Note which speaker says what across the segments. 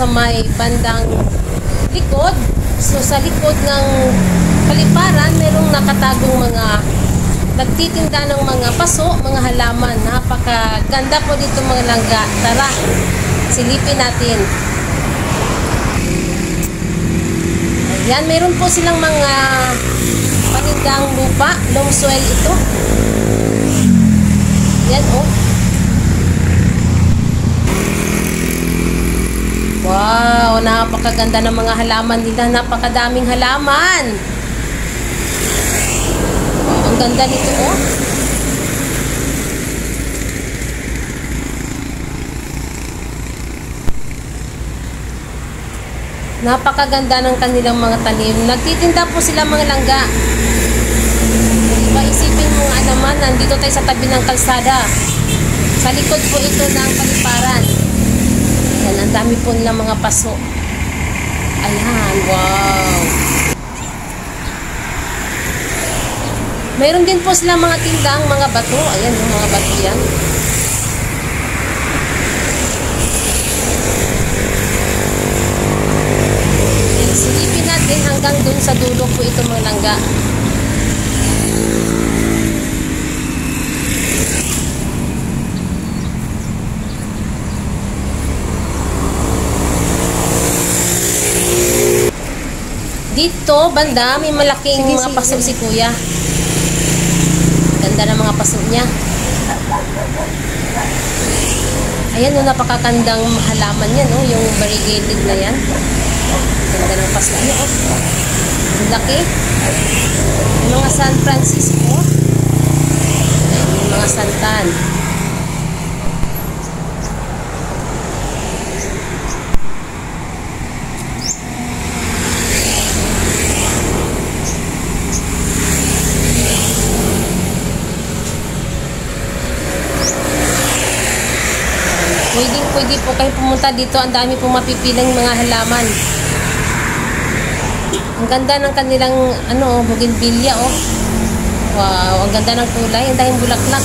Speaker 1: sa may bandang likod. So sa likod ng paliparan, merong nakatagong mga nagtitinda ng mga paso, mga halaman. Napakaganda po dito mga langga. Tara, silipin natin. Ayan, meron po silang mga panindang lupa, loam soil ito. Ayan, oh. Wow, napakaganda ng mga halaman nila. Napakadaming halaman. Wow, ang ganda nito, oh. Napakaganda ng kanilang mga tanim. Nagtitinda po sila mga langga. Diba, isipin mo nga naman, nandito tayo sa tabi ng kalsada. Sa likod po ito ng paliparan. Ayan, ang dami po nilang mga paso. Ayan, wow. Mayroon din po sila mga tindang, mga bato. Ayan, yung mga bato yan. Silipin natin hanggang dun sa dulo po ito mga langga. Dito, banda, may malaking mga paso si kuya. Ganda ng mga paso niya. Ayan, no, napakagandang halaman niya, no? Yung variegated na yan. Ganda ng paso niya, oh. Ang laki. Yung mga San Francisco. Ayan, yung mga santan. Pwede po kayo pumunta dito. Ang dami pong mapipilang mga halaman. Ang ganda ng kanilang bougainvillea, oh. Wow, ang ganda ng kulay. Ang daming bulaklak.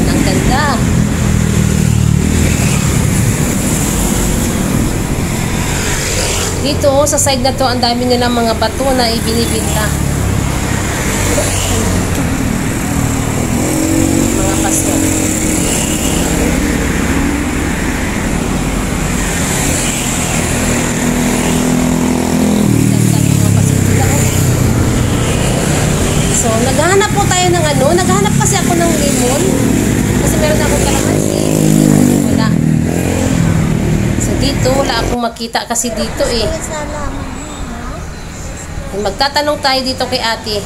Speaker 1: Ang ganda. Dito, sa side na to, ang dami nilang mga bato na ibinibinta. Mga pasto. So, naghahanap po tayo ng naghahanap kasi ako ng lemon. Kasi meron akong kalamansi. Wala. So, dito, wala akong makita kasi dito eh. Magtatanong tayo dito kay ate.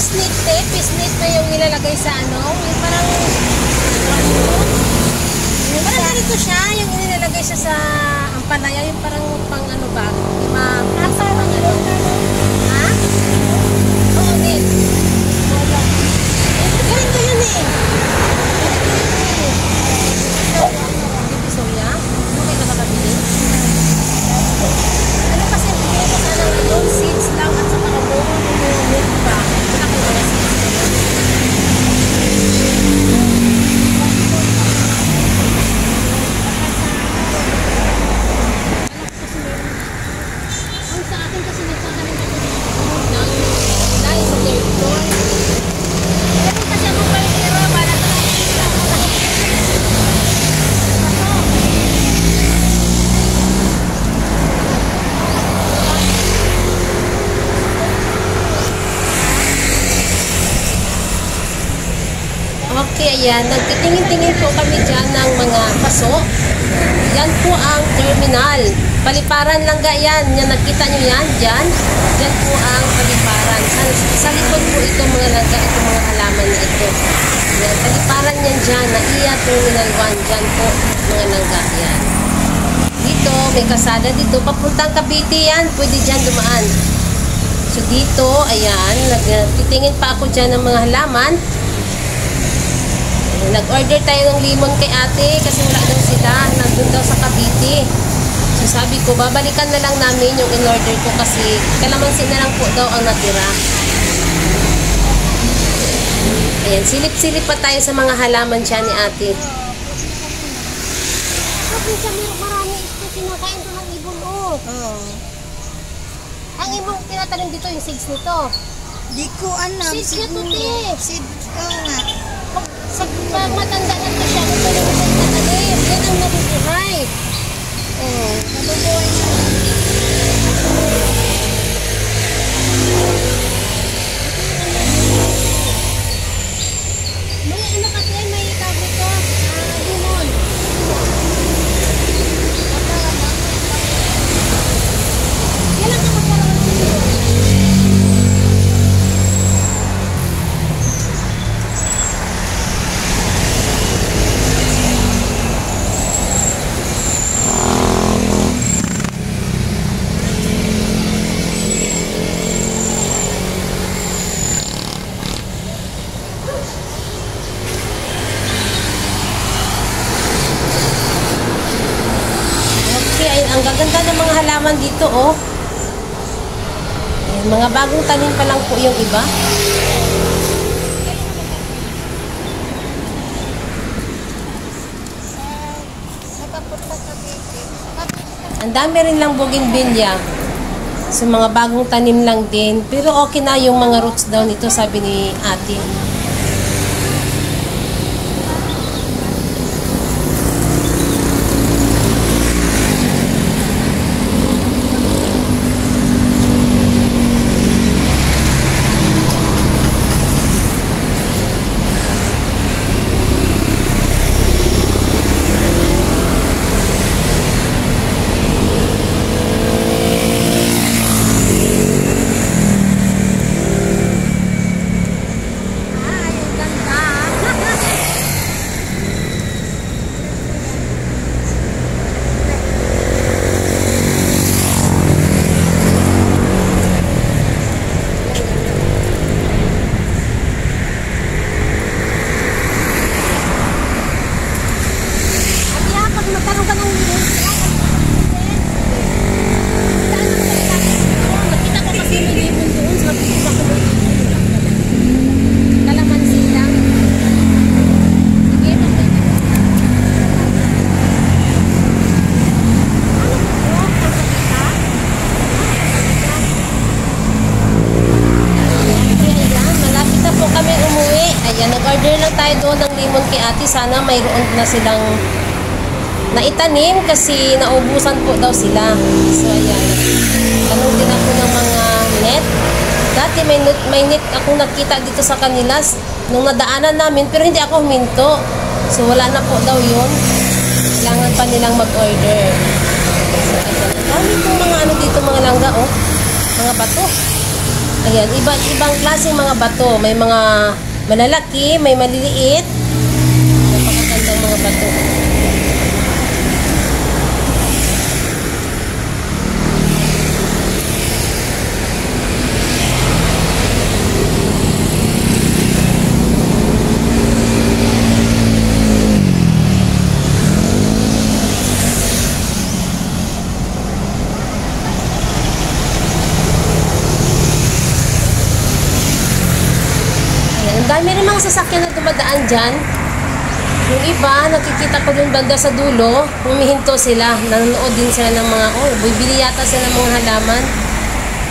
Speaker 1: Pisnit na yung nilalagay sa ano, yung parang ganito siya, yung nilalagay siya sa ampalaya, yung parang pang ano ba, parang ano. Ha? Oo, din. Ganito yun eh. Divisoria? Okay ka ba kabili? Ano kasi ang bigay ko sana ngayon, seeds lang at saka milk ba? Wala kayo mga seeds ngayon. Ang sa akin kasi nagkakaroon ako ng dahil sa third floor. Ganun kasi ako pera para sa okay, ayan. Nagtitingin-tingin po kami dyan ng mga paso. Yan po ang terminal. Paliparan lang ga yan. Yan, nakita nyo yan? Dyan. Dyan po ang paliparan. Sa likod po ito mga langga, ito mga halaman na ito. Yan, paliparan yan dyan. Naiya Terminal 1. Dyan po mga langga. Yan. Dito, may kasada dito. Papuntang Cavite yan. Pwede dyan dumaan. So dito, ayan. Nagtitingin pa ako dyan ng mga halaman. Nag-order tayo ng limon kay ate kasi wala daw sila. Nandun daw sa Cavite. So sabi ko, babalikan na lang namin yung in-order ko kasi kalamansi na lang po daw ang natira. Ayan, silip-silip pa tayo sa mga halaman siya ni ate.
Speaker 2: Sabi siya, marami ito. Sinakain doon ng ibon, oh. Ang ibon tinatanim dito, yung seeds nito.
Speaker 3: Di ko alam.
Speaker 2: Seeds nito, te.
Speaker 3: Seed, nga.
Speaker 2: Pag matanda na ito siya, ito yung nagtatanim. Yan ang nabubuhay. Oh, nabubuhay siya. May ano kasi, may tawag ito, limon. Yan ang nakaparawan sa limon.
Speaker 1: Ang gaganda ng mga halaman dito, oh. Ayan, mga bagong tanim pa lang po yung iba. Ang dami rin lang bougainvillea. So, mga bagong tanim lang din. Pero okay na yung mga roots daw nito, sabi ni ate. Nag-order lang tayo doon ng limon kay ate. Sana mayroon na silang naitanim kasi naubusan po daw sila. So, ayan. Tanong din ako ng mga net. Dati may net akong nakita dito sa kanila nung nadaanan namin pero hindi ako huminto. So, wala na po daw yun. Kailangan pa nilang mag-order. So, ayan. Ang dami pong mga ano dito, mga langga, oh. Mga bato. Ayan, ibang klaseng mga bato. May mga malalaki, may maliliit. Napakagandang mga bato. Ang dami rin mga sasakyan na dumadaan dyan. Yung iba, nakikita ko dun banda sa dulo, humihinto sila. Nanonood din sila ng mga, bibili yata sila ng mga halaman.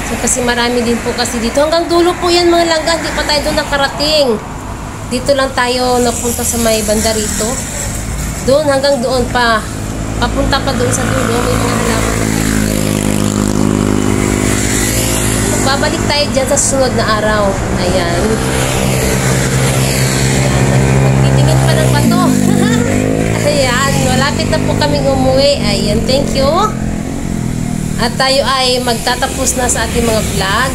Speaker 1: So, kasi marami din po kasi dito. Hanggang dulo po yan mga langga, hindi pa tayo doon nakarating. Dito lang tayo napunta sa may banda rito. Doon, hanggang doon pa. Papunta pa doon sa dulo, may mga halaman. Babalik tayo dyan sa susunod na araw. Ayan. Magtitingin pa ng bato. Ayan, malapit na po kaming umuwi. Ayan, thank you. At tayo ay magtatapos na sa ating mga vlog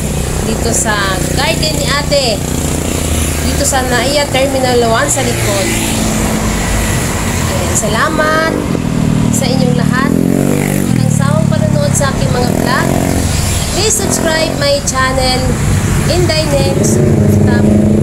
Speaker 1: dito sa garden ni ate. Dito sa Naiya Terminal 1 sa likod. Ayan, salamat sa inyong lahat. Walang sawang panonood sa aking mga vlog. Please subscribe my channel in the next stop.